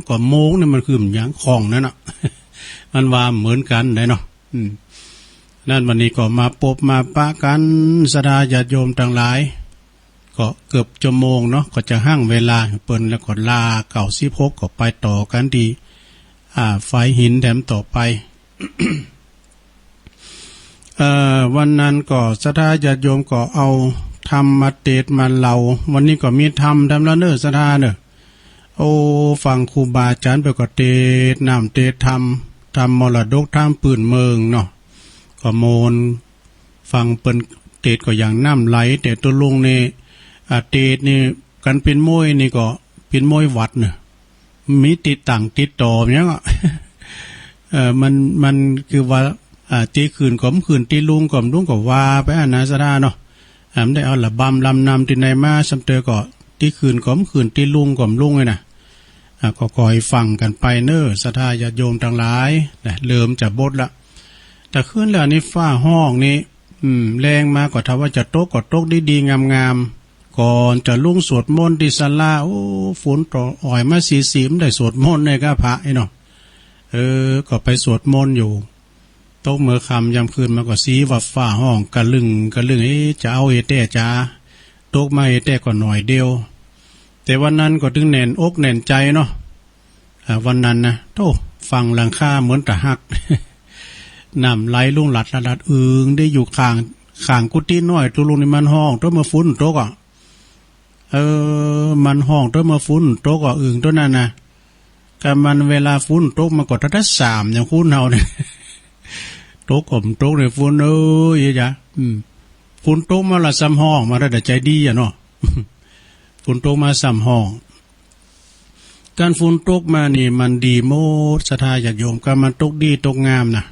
ก็โมงนี่มันคือมันอย่างของนั่นเนาะ มันว่าเหมือนกันได้เนาะนั่นวันนี้ก็มาพบมาปะกันสดาญาติโยมต่างหลายก็เกือบชั่วโมงเนาะก็จะหั่งเวลาเปิ้นแล้วก็ลา96ก็ไปต่อกันดีไฟหินแถมต่อไป วันนั้นก็สดาญาติโยมก็เอาธรรมมาเทศมาเล่าวันนี้ก็มีธรรมแล้วเนอะสดาเนอะโอ้ฟังครูบาอาจารย์ไปก็เทศน้ำเทศธรรมมรดกทางปืนเมืองเนาะก็โมนฟังเปิ้นเทศก็อย่างน้ำไหลแต่ตัวลุงนี่เทศนี่กันเป็นมวยนี่ก็เป็นมวยวัดเนอะมีติดต่างติดต่ออย่างเงี้ย มันคือว่าตีคืนก่อมคืนตีลุงก่อมลุงก็ว่าไปนาสดาเนาะได้เอาละบำลำนำที่ไหนมาสำเตอก็ตีคืนก่อมคืนตีลุงก่อมลุงไงนะก็คอยฟังกันไปเนอสดาญาติโยมทั้งหลายเริ่มจะบดละแต่ขึ้นแล้วนี่ฟ้าห้องนี่แรงมาก็ถ้าว่าจะตกก็ตกดีๆงามๆก่อนจะลุ่งสวดมนต์ที่ศาลาโอ้ฝนต่ออ่อยมาสีได้สวดมนต์ในกะพระไอ้เนาะก็ไปสวดมนต์อยู่ตกเมื่อคำยามคืนมาก็สีว่าฟ้าห้องกะลึงจะเอาเอเต้จ้าตกมาเอเต้ก็หน่อยเดียวแต่วันนั้นก็ถึงแน่นอกแน่นใจเนาะวันนั้นนะโธ่ฟังหลังคาเหมือนตะหัก น้ำไหลลุ่งหลัดได้อยู่ข้างกุฏิน้อยตัวลุงนี่มันห้องตัวมาฟุ้นโตกอ่ะมันห้องตัวมาฟุ้นโตกอ่ะตัวนั้นนะก็มันเวลาฟุ้นโตกมาก็ทัด3อย่างฟุ้นเฮาเนี่ย โตกผมโตกเนี่ยฟุ้นยจ้ะฟุ้นโตกมาละซ้ำห้องมาได้ใจดีอ่ะเนาะ ฟุ้นโตกมาซ้ำห้องการฟุ้นโตกมานี่มันดีโมดศรัทธาญาติโยมก็มันตกดีตกงามนะ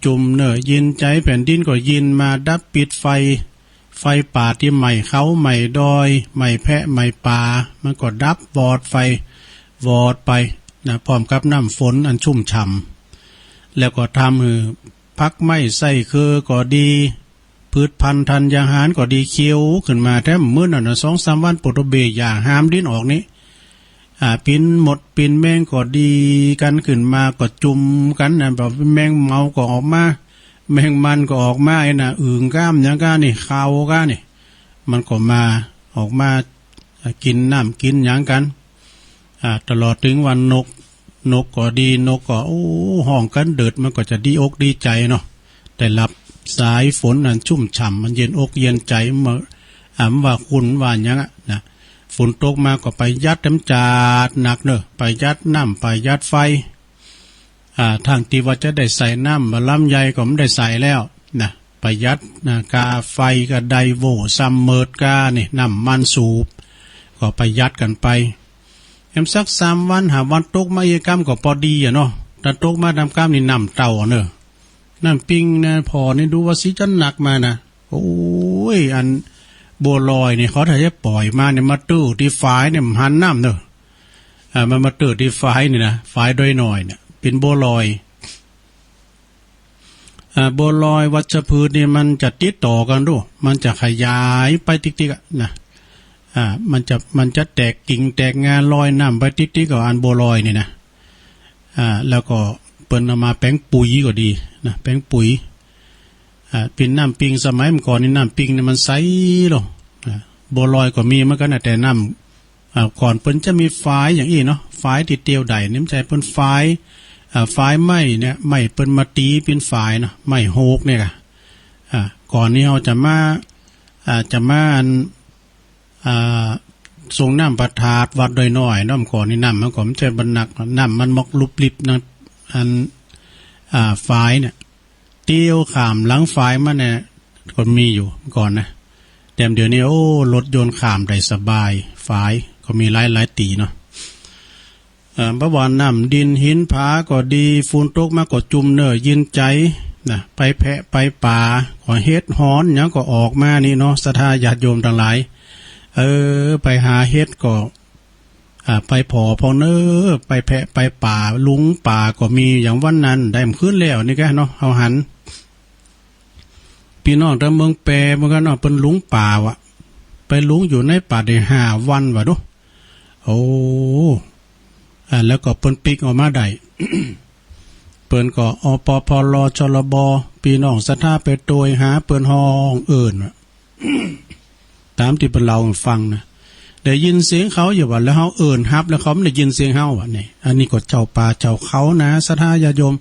จุ่มเนอะยินใจแผ่นดินก็ยินมาดับปิดไฟป่าที่ใหม่เขาใหม่ดอยใหม่แพะใหม่ป่ามันก็ดับวอดไฟวอดไปนะพร้อมกับน้ำฝนอันชุ่มฉ่ำแล้วก็ทำพักไม้ใส่คือก็ดีพืชพันธุ์ธัญญาหารก็ดีเคี้ยวขึ้นมาแท้มื้อนั้น2-3 วันปุตเบยอย่าห้ามดิ้นออกนี้ปินหมดปินแมงก็ดีกันขึ้นมาก็จุ่มกันนะแบบแมงเมาก็ออกมาแมงมันก็ออกมาไอ้น่ะอึ่งก้ามอย่างก้านี่ขาวก้านี่มันก็มาออกมากินน้ำกินอย่างกันตลอดถึงวันนกก็ดีนกก็โอ้ห้องกันเดือดมันก็จะดีอกดีใจเนาะแต่รับสายฝนอันชุ่มฉ่ำมันเย็นอกเย็นใจมาว่าคุณว่าอย่างนะฝนตกมาก็ไปยัดน้ำจาดหนักเนอะไปยัดน้ำไปยัดไฟทางที่ว่าจะได้ใส่น้ำมาล้ำใหญ่ก็ไม่ได้ใส่แล้วนะไปยัดกาไฟกับไดโวซัมเมอร์กาเนี่ยน้ำมันสูบก็ไปยัดกันไปสัก3 วันวันตกมาเยกัมก็พอดีเนาะแต่ตกมาทำกล้ามนี่น้ำเต่าเนอะน้ำปิงนะพอนี่ดูว่าสิจะหนักมานะโอ้ยอันบัวลอยเนี่ยเขาถ้าจะปล่อยมาเนี่ยมาตื้อที่ฝายเนี่ยมันหันน้ำเนอะมันมาตื้อที่ฝายนี่นะฝายโดยหน่อยเนี่ยเป็นบัวลอยบัวลอยวัชพืชเนี่ยมันจะติดต่อกันดูมันจะขยายไปติ๊กๆนะมันจะแตกกิ่งแตกงานลอยน้ำไปติ๊กๆกับอันบัวลอยนี่นะแล้วก็เปิ้นเอามาแป้งปุ๋ยก็ดีนะแป้งปุ๋ยเป็นน้ำปิงสมัยเมื่อก่อนนี่น้ำปิงเนี่ยมันใสหรอบัวลอยก็มีเหมือนกันแต่น้ำก่อนเปิ้นจะมีฝายอย่างนี้เนาะฝายติดเตียวใดนี่มันใจเปิ้นฝายไม้เนี่ยไม้เปิ้นมาตีเป็นฝายเนาะไม้โฮกเนี่ยค่ะก่อนนี้เราจะมาส่งน้ำประทาดวัดโดยน้อยน้ำก่อนนี่น้ำมันก็มันจะบรรนักน้ำมันมกลุบลิบนะอันฝายเนี่ยเตี้ยวขามหลังฝายมันเนี่ยคนมีอยู่ก่อนนะแต่เดี๋ยวนี้โอ้รถยนต์ขามได้สบายฝายก็มีหลายตีเนาะพระวันน้ำดินหินผาก็ดีฝุ่นตกมาก็จุ่มเนอยินใจนะไปแพะไปป่าก็เฮ็ดฮ้อนอย่างก็ออกมานี่เนาะศรัทธาญาติโยมทั้งหลายไปหาเฮ็ดก็ไปพอเนอไปแพะไปป่าลุงป่าก็มีอย่างวันนั้นได้มขึ้นแล้วนี่แกเนาะเอาหันพี่น้องตะเมืองแปรเหมือนกันเนาะเป็นลุงป่าวะไปลุงอยู่ในป่าได้5 วันวะดูโอ้ แล้วก็เปิ้นปิกออกมาได้ เปิ้นก็อปพลชลบพี่น้องศรัทธาไปโดยหาเปิ้นห้องเอิ้น ตามที่เปิ้นเล่าให้ฟังนะได้ยินเสียงเขาอยู่ว่าแล้วเฮาเอิ้นรับแล้วเขาไม่ได้ยินเสียงเฮาว่ะนี่อันนี้ก็เจ้าป่าเจ้าเขานะศรัทธาญาติโยม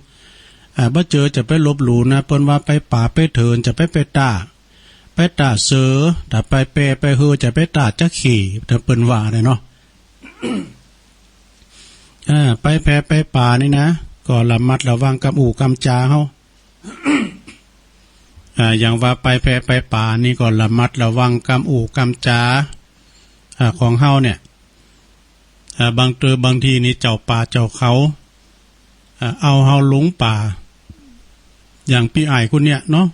บ่เจอจะไปลบหลู่นะเปิ้นว่าไปป่าไปเถินจะไปตาเสือถ้าไปเปไปเฮอจะไปตาจักขี่ถ้าเปิ้นว่าได้เนาะ ไปแพไปป่านี่นะก็ระมัดระวังกับอู่กำจาเฮา อย่างว่าไปแพไปป่านี่ก็ระมัดระวังกำอู่กำจาของเฮาเนี่ยบางทีนี่เจ้าป่าเจ้าเขาเอาเฮาหลงป่าอย่างพี่อ้ายคนเนี้ยเนาะ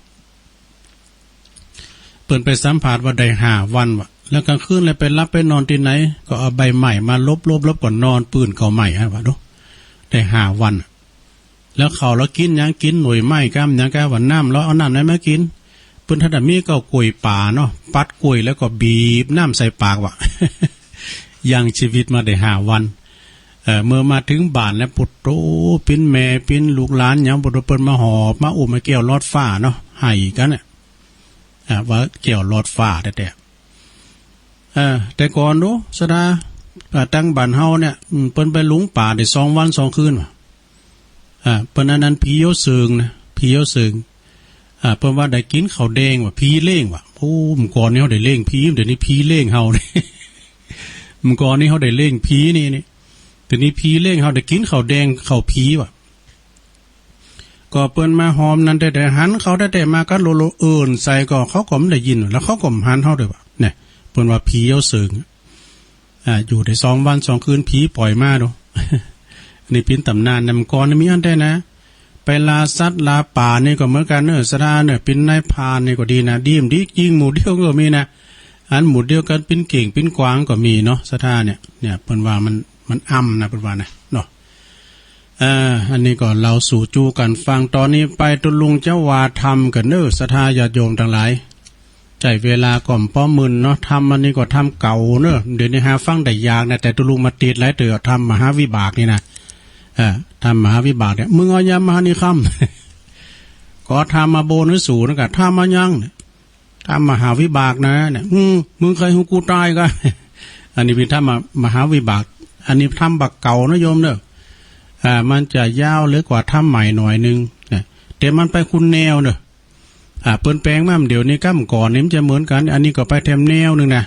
เปิ่นไปสัมผัสว่าได้5 วันวะแล้วกลางคืนเลยไปรับไปนอนที่ไหนก็เอาใบใหม่มาลบก่อนนอนปืนเขาใหม่ฮะวะดูได้5 วันแล้วเขาแล้วกินยังกินหน่วยไม้ก้ามยังแกว่าน้ำแล้วเอาน้ำไหนมากินเปิ้นถ้าได้มีก็กล้วยป่าเนาะปัดกล้วยแล้วก็บีบน้ำใส่ปากวะ ยังชีวิตมาได้5 วันเมื่อมาถึงบ้านแล้วปุตโตปิ้นแม่ปิ้นลูกหลานยังปุตโตเปิ้นมาหอบมาอุ้มมาเกี่ยวลอดฟ้าเนาะให้กันเนี่ยว่าเกี่ยวลอดฟ้าแต่ก่อนดูสดาตั้งบ้านเฮาเนี่ยเปิ้นไปลุงป่าได้2 วัน 2 คืนว่ะเปิ้นนั้นผีโยเซิงนะผีโยเซิงเปิ้นว่าได้กินข้าวแดงว่ะผีเล่งว่ะโอ้มก่อนนี้เฮาได้เล่งผีเดี๋ยวนี้ผีเล่งเฮานี่ มก่อนนี้เฮาได้เล่งผีนี่เดี๋ยวนี้ผีเล่งเฮาได้กินข้าวแดงข้าวผีว่ะก็เปิ้นมาหอมนั้นได้หันเขาได้มาก็โลเอิ้นใส่ก็เขาก็ไม่ได้ยินแล้วเขาก็หันเฮาด้วยว่ะเนี่ยเปิ้นว่าผีโยเซิงอยู่ได้2 วัน 2 คืนผีปล่อยมาดู นี่เป็นตำนานนำก่อนมีอันได้นะไปลาสัตว์ลาป่านี่ก็เหมือนกันเนอะสราเนี่ยเป็นนายพรานนี่ก็ดีนะดีมดียิงหมู่เดียวก็มีนะอันหมู่เดียวกันเป็นเก่งเป็นกวางก็มีเนาะสราเนี่ยเพิ่นว่ามันอ้ำนะเพิ่นว่านะเนาะอันนี้ก็เราสู่จูกันฟังตอนนี้ไปตุลุงเจ้าวาทำกันเนอะสราญาติโยมทั้งหลายใจเวลาก่อมป้อมึนเนาะทำอันนี้ก็ทำเก่าเนอะเดี๋ยวนี้หาฟังได้ยากนะแต่ตุลุงมาติดหลายเตือทำมหาวิบากนี่นะทำมหาวิบากเนี่ยมึงเอายามหานิคม ก็ทำมาโบนสูนะกะทำมายังทำมหาวิบากนะเนี่ยมึงเคยหูกูตายก็ อันนี้เป็นทำมหาวิบากอันนี้ทำบักเก่านะโยมเนอะมันจะยาวหรือกว่าทำใหม่หน่อยนึงแต่มันไปคุณแนวเนอะเปิ้นแปลงมาเดี๋ยวนี้ก้ามก่อนนี่มันจะเหมือนกันอันนี้ก็ไปแถมแนวนึงนะ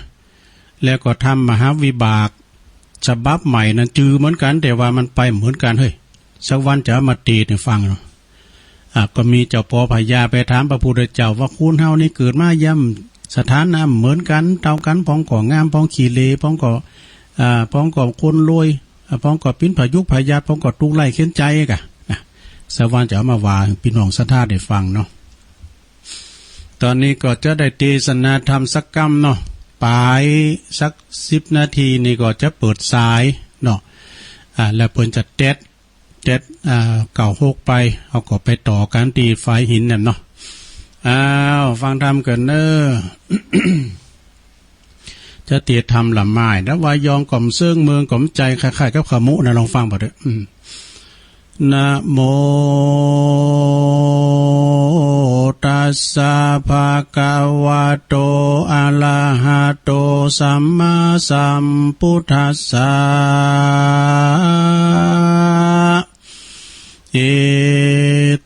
แล้วก็ทำมหาวิบากฉบับใหม่นั้นจือเหมือนกันแต่ว่ามันไปเหมือนกันเฮ้ยสักวันจะมาตีให้ฟังเนาะก็มีเจ้าปอพญาไปถามพระพุทธเจ้าว่าคุณเฮานี่เกิดมาย่ำสถานะเหมือนกันเท่ากันพ้องก่องามพ้องขี้เลพ้องก่อพ้องก่อคนรวยพ้องก่อปิ้นพายุพญาพ้องก่อตุกไล่เข็นใจกะนะสักวันจะมาว่าพี่น้องศรัทธาได้ฟังเนาะตอนนี้ก็จะได้เทศนาธรรมสักกรรมเนาะปลายสัก10 นาทีนี่ก็จะเปิดสายเนาะแล้วเพิ่นจะเด็ด96ไปเอาก็ไปต่อกันตีไฟหินเนี่ยเนาะฟังธรรมกันเนอะ จะเตียทำละไม้แล้ววายองกล่อมเสื่องเมืองกล่อมใจคล้ายๆกับขมุนะลองฟังบ่เด้อนะโมตัสสะภะคะวะโตอะระหะโตสัมมาสัมพุทธัสสะเอ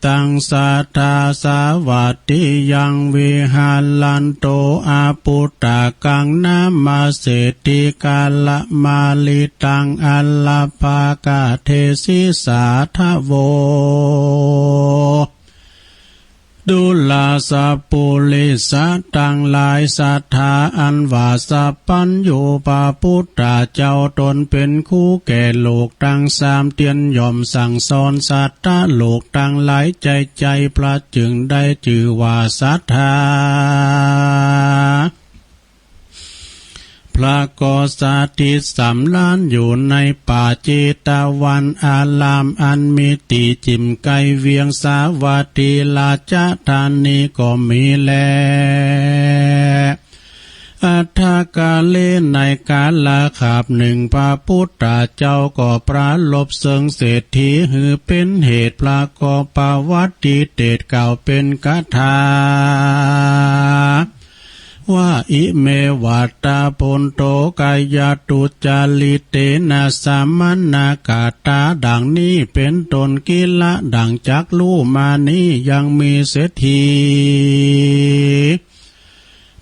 ตังสัทธาสาวัตติยังวิหาลันโตอาปุตตะกังนามาเสติกาละมาลิตังอัลลภากาเทศิสาทะโวดุลาสะปุลิสัตตังหลายสัทธาอันว่าสัพพัญญูปะพุทธเจ้าตนเป็นคู่แก่โลกตั้ง3 เตียนย่อมสั่งสอนสัตตะโลกตั้งหลายใจพระจึงได้ชื่อว่าสัทธาพระก็สาธิต3 ล้านอยู่ในป่าเจตวันอารามอันมีตีจิมไกเวียงสาวัตถีราชธานีก็มีแล อัฏฐกาเลในกาลาขาบหนึ่งพระพุทธเจ้าก็ปราลบเสิงเศรษฐีหือเป็นเหตุปรากอบปวัตติเตดเก่าเป็นกถาว่าอิเมวัตตาปนโตกายตุจาลิเตนะสัมมนากาตาดังนี้เป็นตนกิละดังจักลู่มานี้ยังมีเศรษฐี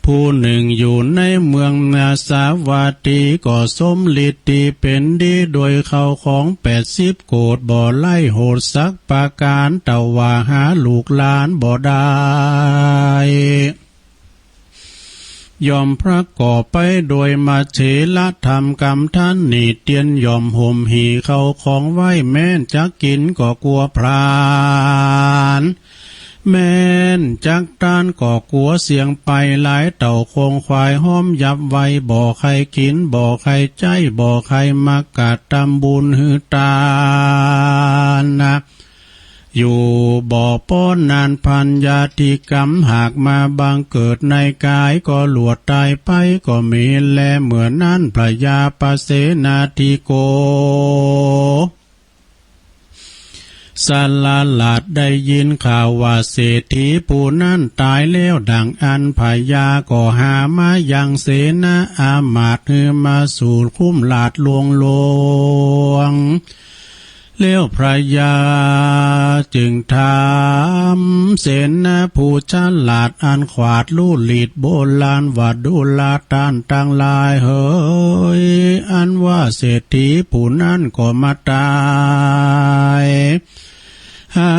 ผู้หนึ่งอยู่ในเมืองนาสาวัตถีก็สมฤทธิ์เป็นดีโดยเขาของ80 โกฏบ่ไล่โหดสักประการแต่ว่าหาลูกหลานบ่ได้ยอมพระก่อไปโดยมาเฉละธรรมกรรมท่านนี่เตียนยอมห่มหีเขาของไว้แม้นจักกินก็กลัวพรานแม่นจักตานก็กลัวเสียงไปหลายเต่าคงควายห้อมยับไว้บ่ใครกินบ่ใครใจบ่ใครมากาดตำบุญหือตานะอยู่บ่อป้อนนานพันยาติกรรมหากมาบังเกิดในกายก็หลวดตายไปก็มีแลเหมือนนั้นพระยาปเสนาธิโกสลาลาดได้ยินข่าวว่าเศรษฐีผู้นั้นตายแล้วดังอันพญาก็หามายังเสนาอามาตย์หือมาสู่คุ้มลาดลวงเลี้ยวพระยาจึงถามเสนาผู้ฉลาดอันขวาดลู่หลีดโบราณว่าดูลาตานต่างลายเฮ้ยอันว่าเศรษฐีผู้นั้นก็มาตายหา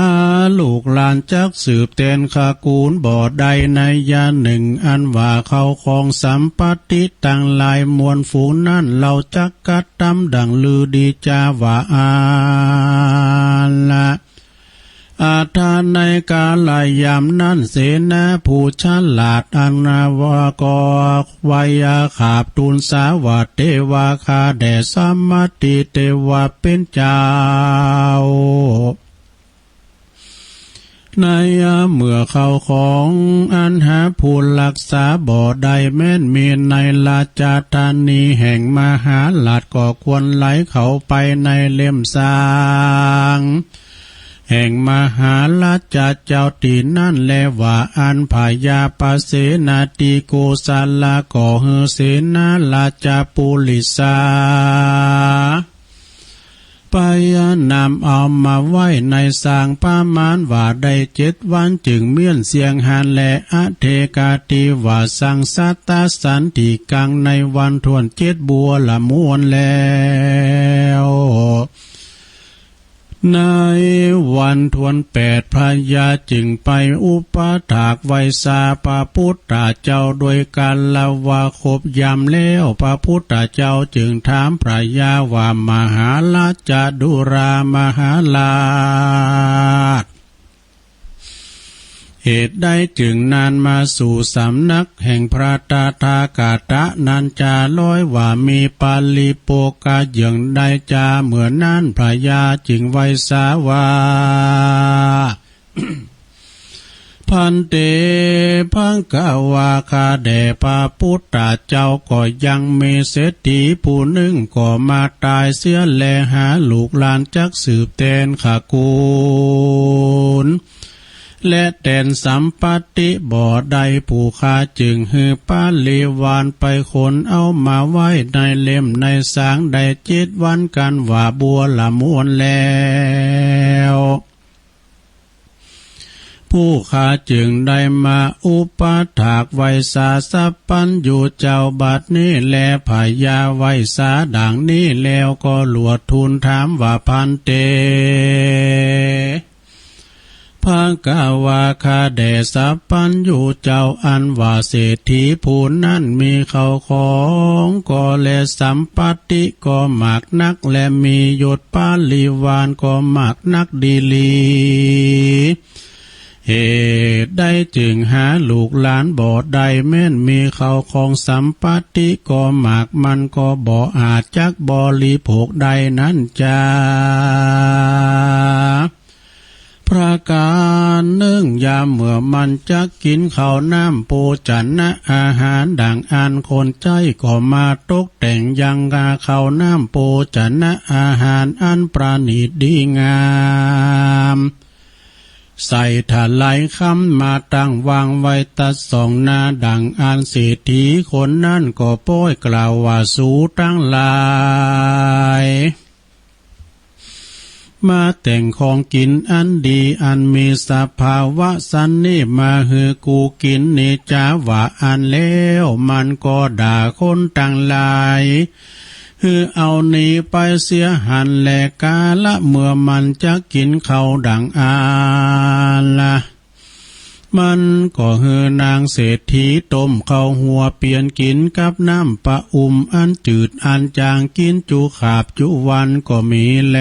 ลูกหลานจักสืบเตนขากูลบ่อใดในยาหนึ่งอันว่าเขาของสัมปติต่างลายมวลฝูงนั้นเราจักกัดตำดังลือดีจาว่าอาละอาทานในกาลายามนั้นเสนาผู้ฉลาดอันนาวากวายาขาบตูนสาวัตเทวาคาแด่สัมมติเทวาเป็นเจ้าในเมื่อเขาของอันหาผู้รักษาบ่อใดแม้นมีในราชธานีแห่งมหาลาชก็ควรไหลเขาไปในเล่มสางแห่งมหาราชเจ้าตีนั่นแลว่าอันพญาปเสนาติโกศลาก่อเฮเสนาราชปุลิสาไปนำเอามาไว้ในสางประมาณว่าได้7 วันจึงเมียนเสียงหานและอเทกาติว่าสังสัตตสันติกังในวันทวน7 บัวละมวนแล้วในวันทวน8พระยาจึงไปอุปถากไวสาพระพุทธเจ้าโดยการละว่าครบยามแล้วพระพุทธเจ้าจึงถามพระยาว่ามหาราชดุรามหาราชเหตุใดจึงนานมาสู่สำนักแห่งพระตถากตะนันจาร้อยว่ามีปาลิโปกาเยืองใดจาเหมือนนั้นพระยาจึงไวสาวา พันเตพังกาวาคาแด่พระพุทธเจ้าก็ยังมีเศรษฐีผู้หนึ่งก็มาตายเสียแลหาลูกหลานจักสืบแทนขากูลและแตนสัมปติบ่อใดผู้ค้าจึงฮือป้าลีวานไปคนเอามาไว้ในเล่มในสางได้7 วันกันว่าบัวละมวนแล้วผู้ค้าจึงได้มาอุปถากไวสาสัพปันอยู่เจ้าบัดนี้แลพญาไวสาดังนี้แล้วก็หลวดทูลถามว่าพันเตพังกาวาคาแด่สัพปันอยู่เจ้าอันว่าเศรษฐีผู้นั้นมีเขาของก็และสัมปติก็มากนักและมียศปาลิวานก็มากนักดีลีเหตุได้จึงหาลูกหลานบ่อใดแม้นมีเขาของสัมปติก็มากมันก็บ่อาจจักบริโภคใดนั้นจ้า ประการหนึ่งยามเมื่อมันจะกินข้าวน้ำโปจันนะอาหารดังอันคนใจก็มาตกแต่งยังกาข้าวน้ำโปจันนะอาหารอันประณีตดีงามใส่ถาไหลคำมาตั้งวางไว้ตัดสองหน้าดังอันเศรษฐีคนนั้นก็โป้ยกล่าวว่าสูตั้งหลายมาแต่งของกินอันดีอันมีสภาวะสันนี่มาฮือกูกินนี่จ้าว่าอันแล้วมันก็ด่าคนต่างหลายฮือเอานี้ไปเสียหันแลกาละเมื่อมันจะกินเขาดังอาละมันก็ฮือนางเศรษฐีต้มข้าวหัวเปลี่ยนกินกับน้ำปะอันจืดอันจางกินจุขาบจุวันก็มีแล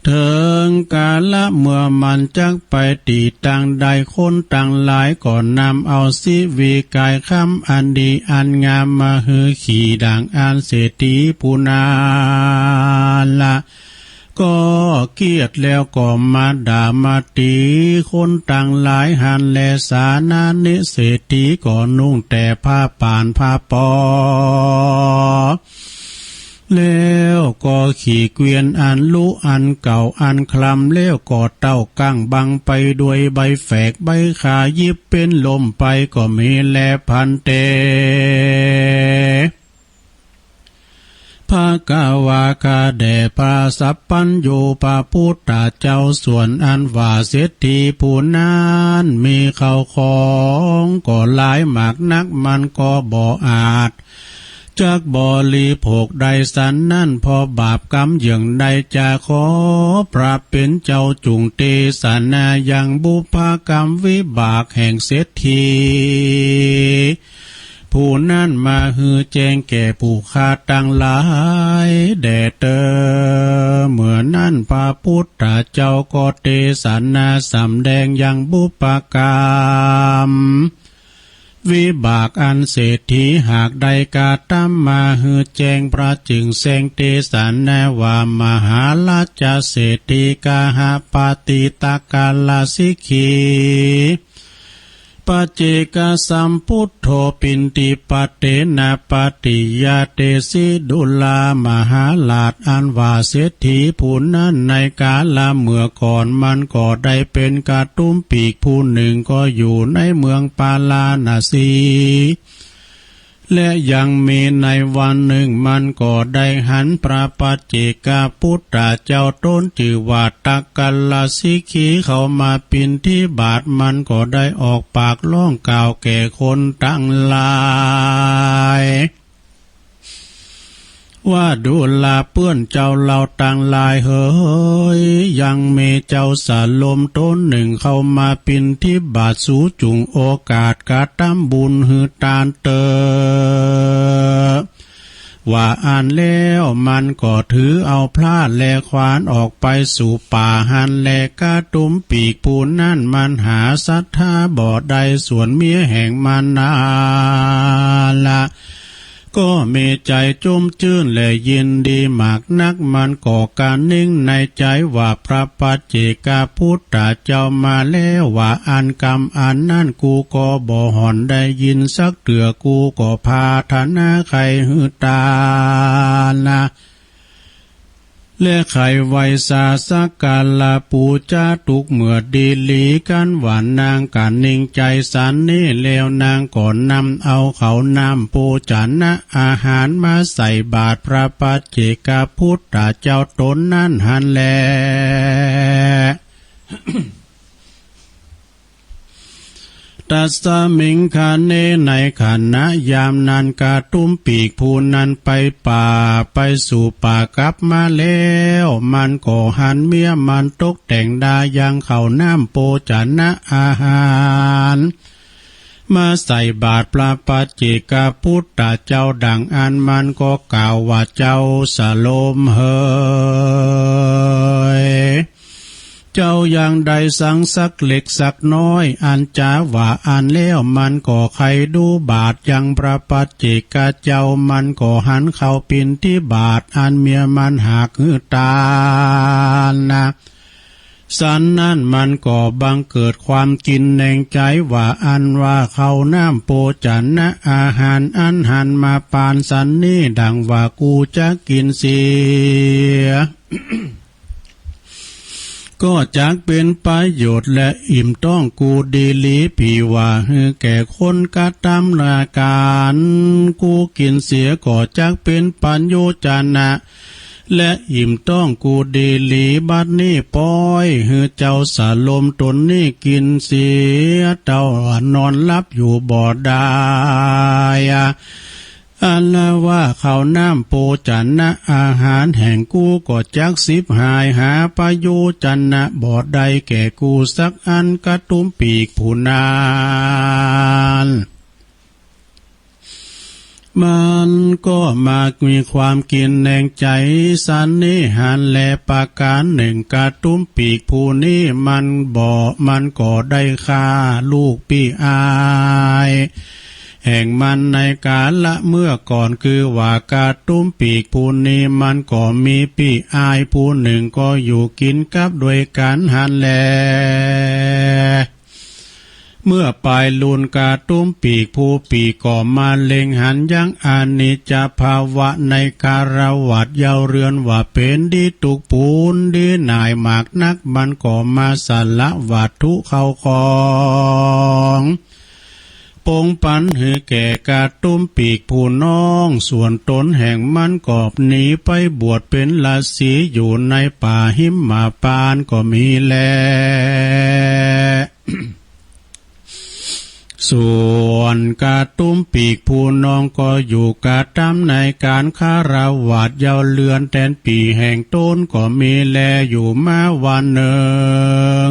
เถิงกาละเมื่อมันจักไปตีต่างใดคนต่างหลายก่อนนำเอาสิวีกายคำอันดีอันงามมาฮือขี่ดังอันเศรษฐีผู้นาละก็เกียดแล้วก็มาด่ามาตีคนต่างหลายหันแลสานานิเศรษฐีก็นุ่งแต่ผ้าป่านผ้าปอแล้วก็ขี่เกวียนอันลุอันเก่าอันคลำแล้วก็เต้ากั้งบังไปด้วยใบแฝกใบขายิบเป็นลมไปก็มีแลพันเตภากาวาคาแด่พระสัพพัญโยพระพุทธเจ้าส่วนอันว่าเศรษฐีผู้นั้นมีเข้าของก็หลายหมากนักมันก็บ่อาจจากบริโภคใดสันนั่นพอบาปกรรมอย่างใดจะขอพระเป็นเจ้าจุงเตสนายังบุพกรรมวิบากแห่งเศรษฐีผู้นั้นมาฮือแจ้งแก่ผู้ขาดต่างหลายแด่เตอเมื่อนั้นพระพุทธเจ้าก็เตสนาสำแดงยังบุพกรรมวิบากอันเศรษฐีหากใดกาตั้มมาฮือแจ้งพระจึงแสงเตสันแนว่ามหาราชเศรษฐีกาหาปฏิตากาลสิกขีปัจเจกสัมพุทโธปินติปเตนะปฏิยาเตสิดุลามหาลาภอันว่าเศรษฐีผู้นั้นในกาลเมื่อก่อนมันก็ได้เป็นกาตุ้มปีกผู้หนึ่งก็อยู่ในเมืองปาลาณสีและยังมีในวันหนึ่งมันก็ได้หันพระปัจเจกพุทธเจ้าต้นจือว่าตักกัลลสิกขีเข้ามาปินที่บาทมันก็ได้ออกปากร้องกล่าวแก่คนทั้งหลายว่าดูลาเปื้อนเจ้าเราต่างลายเฮ้ยยังมีเจ้าสาลมต้นหนึ่งเข้ามาปินที่บาทสูจุงโอกาสกาตั้มบุญหือตานเตอว่าอ่านแล้วมันก็ถือเอาพลาดแลควานออกไปสู่ป่าหันแลกาตุ้มปีกผู้นั่นมันหาศรัทธาบ่อใดส่วนเมียแห่งมันนาละก็มีใจจุ่มชื่นและยินดีมากนักมันก่อการนิ่งในใจว่าพระปัจเจกพุทธเจ้ามาแล้วว่าอันกรรมอันนั่นกูก็บ่หอนได้ยินสักเถื่อกูก็พาธนาใครหือตาละและไขไวสาสกาลาปูจาตุกเมื่อดีลีกันหวานนางกันนิ่งใจสันนี่แล้วนางก่อนนำเอาเขานำปูจันนะอาหารมาใส่บาตรพระปัจเจกพุทธเจ้าตนนั่นหันแล ตัสสมิงคาเนในขณะยามนั้นกาตุ้มปีกผู้นั้นไปป่าไปสู่ป่ากลับมาแล้วมันก็หันเมียมันตกแต่งดายังเข้าน้ำโปจันนะอาหารมาใส่บาตรพระปัจเจกพุทธเจ้าดังอันมันก็กล่าวว่าเจ้าสโลมเฮย เจ้าอย่างใดสังสักเล็กสักน้อยอันจ้าว่าอันแล้วมันก็ใครดูบาทยังพระปัจเจกเจ้ามันก็หันเข้าปินที่บาทอันเมียมันหักตานะสันนั่นมันก็บังเกิดความกินแนงใจว่าอันว่าเขาน้ำโปจันนะอาหารอันหันมาปานสันนี่ดังว่ากูจะกินเสีย ก็จักเป็นประโยชน์และอิ่มต้องกูดีลีผีว่าให้แก่คนกระทำราการกูกินเสียก็จักเป็นปัญโยชนะและอิ่มต้องกูดีลีบัดนี้ป้อยให้เจ้าสาลมตนนี่กินเสียเจ้านอนลับอยู่บ่อได้อันละว่าเขาน้ำโปจันนะอาหารแห่งกูก็จักสิบหายหาประโยจันนะบ่ใดแก่กูสักอันกระตุ้มปีกผู้นานมันก็มามีความกินแนงใจสันนิหารแลประการหนึ่งกระตุ้มปีกผู้นี้มันก็ได้ฆ่าลูกปีอายแห่งมันในกาลละเมื่อก่อนคือว่ากาตุ้มปีกผู้นี้มันก็มีปีอายผู้หนึ่งก็อยู่กินกับด้วยกันหันแลเมื่อปลายลุนกาตุ้มปีกผู้ปีกก็มาเล็งหันยังอานิจจภาวะในการวัดเยาเรือนว่าเป็นดีตุกปูนดีนายหมากนักมันก็มาสละวัตถุเข้าของปงปันให้แก่กาตุ้มปีกผู้น้องส่วนตนแห่งมันกอบหนีไปบวชเป็นฤาษีอยู่ในป่าหิมมาปานก็มีแล ส่วนกาตุ้มปีกผู้น้องก็อยู่กาตำในการคารวะเยาเลือนแทนปีแห่งต้นก็มีแลอยู่มาวันหนึ่ง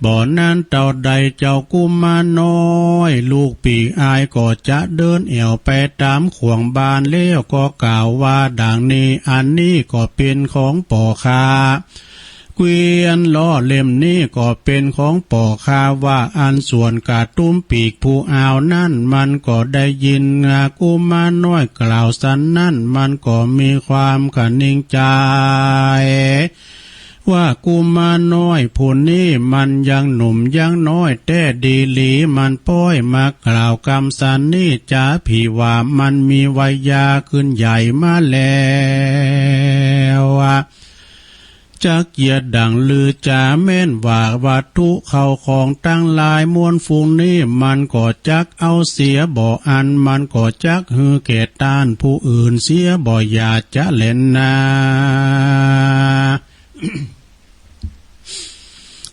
บ่อนั้นเต่าใดเจ้ากุมารน้อยลูกปีอายก็จะเดินเอี่ยวไปตามขวงบานเลี้ยวก็กล่าวว่าดังนี้อันนี้ก็เป็นของป่อคาเกวียนล้อเล่มนี้ก็เป็นของป่อคาว่าอันส่วนกาตุ้มปีกผู้อ่าวนั่นมันก็ได้ยินกุมารน้อยกล่าวสันนั่นมันก็มีความกนิ่งใจว่ากุมารน้อยผู้นี้มันยังหนุ่มยังน้อยแต่ดีหลีมันป้อยมากล่าวคำสันนี่จ้าผีว่ามันมีวัยยาขึ้นใหญ่มาแล้วจักเกียรดังลือจ่าแม่นว่าวัตถุเข้าของตั้งลายมวลฝูงนี้มันก็จักเอาเสียบ่อันมันก็จักฮือเกตต้านผู้อื่นเสียบ่อยากจะเล่นนา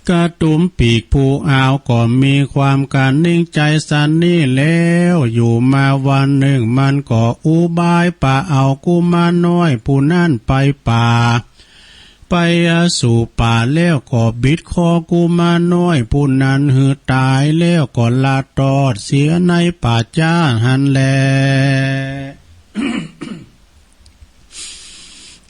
กระตุ้มปีกผู้อ่าวก็มีความการนิ่งใจสันนี่แล้วอยู่มาวันหนึ่งมันก็อุบายป่าเอากุมารน้อยผู้นั่นไปป่าไปสู่ป่าแล้วก็บิดคอกุมารน้อยผู้นั้นหือตายแล้วก็ลาตอดเสียในป่าจ้าหันแล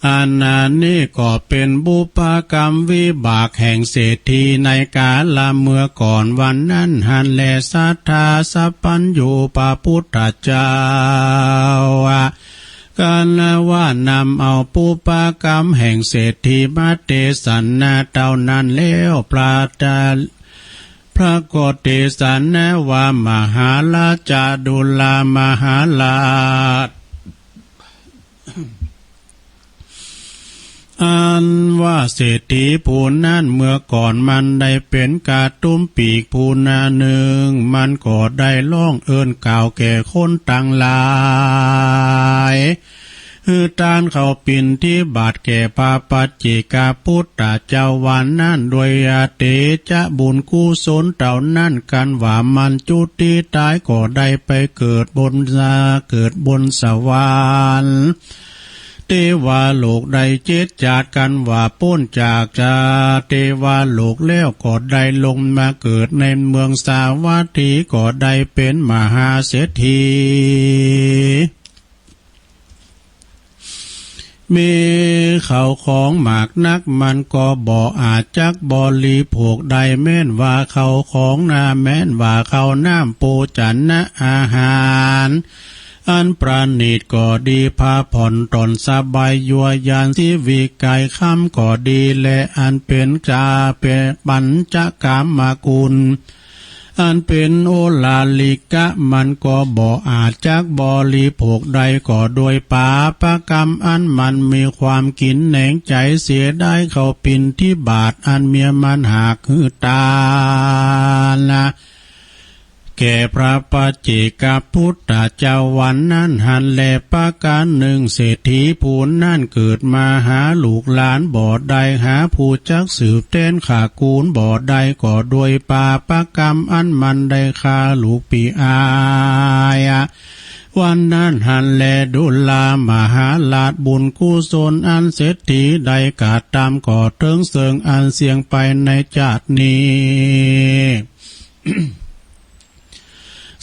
อันนั้นนี่ก็เป็นบุพกรรมวิบากแห่งเศรษฐีในกาลเมื่อก่อนวันนั้นหันแลศรัทธาสัพพัญญูพระพุทธเจ้าการว่านำเอาปุปกรรมแห่งเศรษฐีมาเทศนาเท่านั้นแล้วพระกฏเทศนาว่ามหาราชดุลามหาราชอันว่าเศรษฐีผู้นั้นเมื่อก่อนมันได้เป็นกาตุ้มปีกผู้นาหนึ่งมันก็ได้ล่องเอิ้นกล่าวแก่คนต่างหลายตานเขาปินที่บาทแก่พระปัจเจกพุทธเจ้าวันนั้นโดยเตจะบุญกุศลเต่านั้นกันว่ามันจุติตายก็ได้ไปเกิดบนสวรรค์เทวาโลกได้เจ็ดจาดกันว่าพ้นจากเทวาโลกแล้วก็ได้ลงมาเกิดในเมืองสาวัตถีก็ได้เป็นมหาเศรษฐี มีเขาของหมากนักมันก็บ่อาจจักบริโภคใดแม่นว่าเขาของนาแม่นว่าเขาน้ำปูจันนะอาหารอันประณีตก็ดีพาผ่อนตนสบายยัวยานที่วิกายคำก็ดีและอันเป็นจาเป็นปัญจกามกุลอันเป็นโอลาลิกะมันก็บ่อาจจักบริโภคใดก็โดยปาปกรรมอันมันมีความกินแหนงใจเสียได้เขาปินที่บาทอันเมียมันหากคือตาละแก่พระปัจเจกพุทธเจ้าวันนั้นหันแลประการหนึ่งเศรษฐีผู้นั่นเกิดมาหาลูกหลานบ่ได้หาผู้จักสืบเต้นขากูลบ่ได้ก็โดยปาปกรรมอันมันได้ฆ่าลูกปีอายวันนั้นหันแลดุลามหาลาภบุญกุศลอันเศรษฐีได้กาตามก่อเทิงเสิงอันเสียงไปในชาตินี้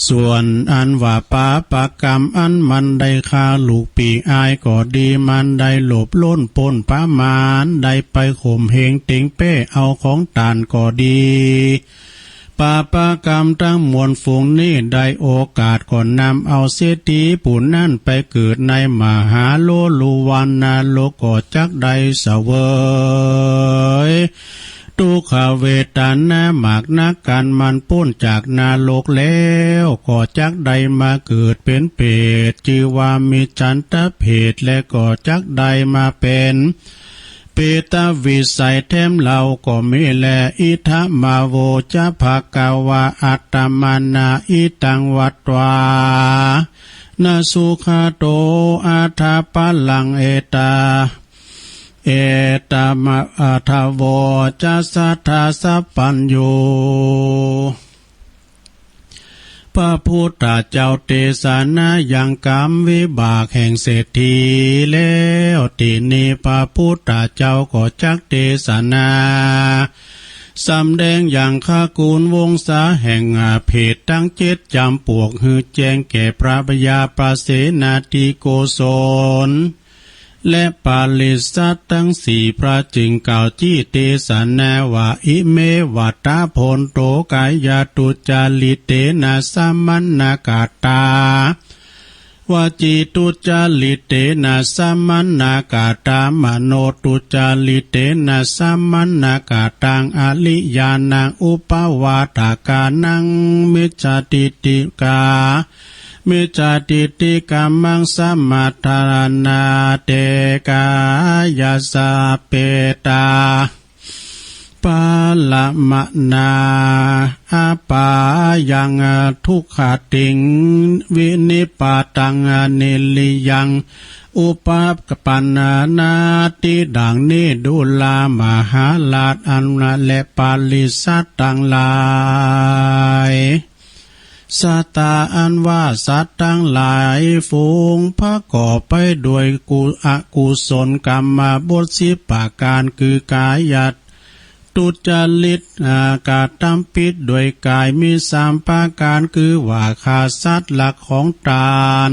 ส่วนอันว่าปาปกรรมอันมันได้ฆ่าลูกปีอายก็ดีมันได้หลบล้นปนประมาณได้ไปข่มเหงติงเป้เอาของตานก็ดีปาปกรรมทั้งมวลฝูงนี้ได้โอกาสก่อนนำเอาเศรษฐีผู้นั่นไปเกิดในมหาโลลุวันนาโลกก็จักได้เสวยทุกขเวทนาหมากนักการมันพ้นจากนาโลกแล้วก็จักใดมาเกิดเป็นเปรตชื่อว่ามีจันทเพศและก็จักใดมาเป็นเปตวิสัยเทมเราก็มีแลอิทะมาโวจะภากาวะอัตตมานาอิตังวัตวานาสุขาโตอาทาปะลังเอตาเอตามะอาทาวโวจะสัทธาสัพปัญโยพระพุทธเจ้าเทศนายังกรรมวิบากแห่งเศรษฐีแล้วทีนี้พระพุทธเจ้าก็จักเทศนาสำแดงอย่างข้ากูลวงศาแห่งเพศทั้งเจ็ดจำปวกหือแจ้งแก่พระพยาประเสนาธิโกศลและปาลิสัตทั้งสี่พระจึงกล่าวจี้เทศนาว่าอิเมวัตตาโพนโตกายาตุจาลิเตนะสัมมันนากาตาวาจีตุจาลิเตนะสัมมันนากาตามโนตุจาลิเตนะสัมมันนากาตังอลิยานังอุปวาทากานังมิจจติติกามิจจติติกามังสัมมาทานาเตกายาสาเปตาปาละมะนาอาปายังทุกขติงวินิปาตังเนลิยังอุปปันนาติดังนี้ดุลามหาลาภอันและปาลิสัตตังหลายสัตตาอันว่าสัตว์ทั้งหลายฝูงพระก่อไปด้วยอกุศลกรรมบทสิบประการคือกายตุจริตกาตำปิดด้วยกายมีสามประการคือว่าฆ่าสัตว์หลักของตาน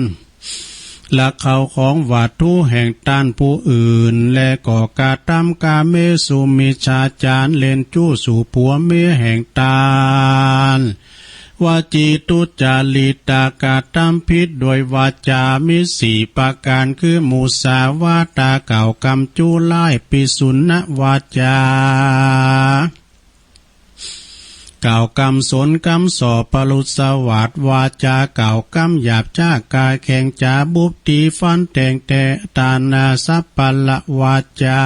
และเขาของวัตถุแห่งตานผู้อื่นและก่อกาตำกาเมสุมิชาจารเล่นจู้สู่ผัวเมียแห่งตานวาจีตุจาลิตากาตำพิษโดยวาจามีสี่ประการคือมุสาวาตาเก่ากรรมจูไล่ปิสุนวาจากล่าวกรรมสนกรรมสอปลุสวัสดวาจากล่าวกรรมหยาบจากายแข่งจาบุบตีฟันแต่งแต่ตานาสัพพละวาจา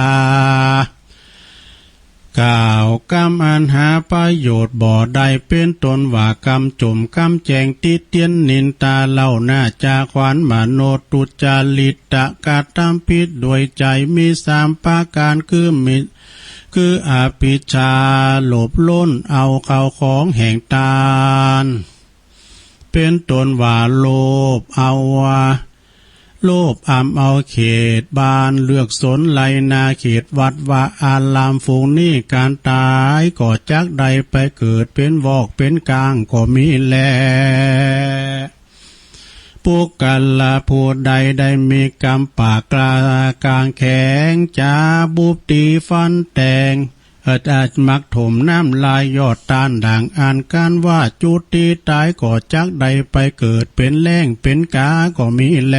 กล่าวกรรมอันหาประโยชน์บ่อใดเป็นตนว่ากรรมจมกรรมแจงติเตียนนินตาเล่าหน้าจาขวานมโนตุจาลิตะกาตามพิษโดยใจมีสามประการคืออภิชาหลบล้นเอาเข้าของแห่งตาลเป็นตนว่าโลภเอาโลภเอาเขตบานเลือกสนไลนาเขตวัดว่าอารามฝูงนี้การตายก็จักใดไปเกิดเป็นวอกเป็นกลางก็มีแล ปุกกัลละผู้ใดได้มีกรรมปากกลากลางแข็งจาบุบตีฟันแตงอาจมักถมน้ำลายยอดตานด่างอ่านการว่าจุดตีตายก่อจักใดไปเกิดเป็นแรงเป็นกาก็มีแล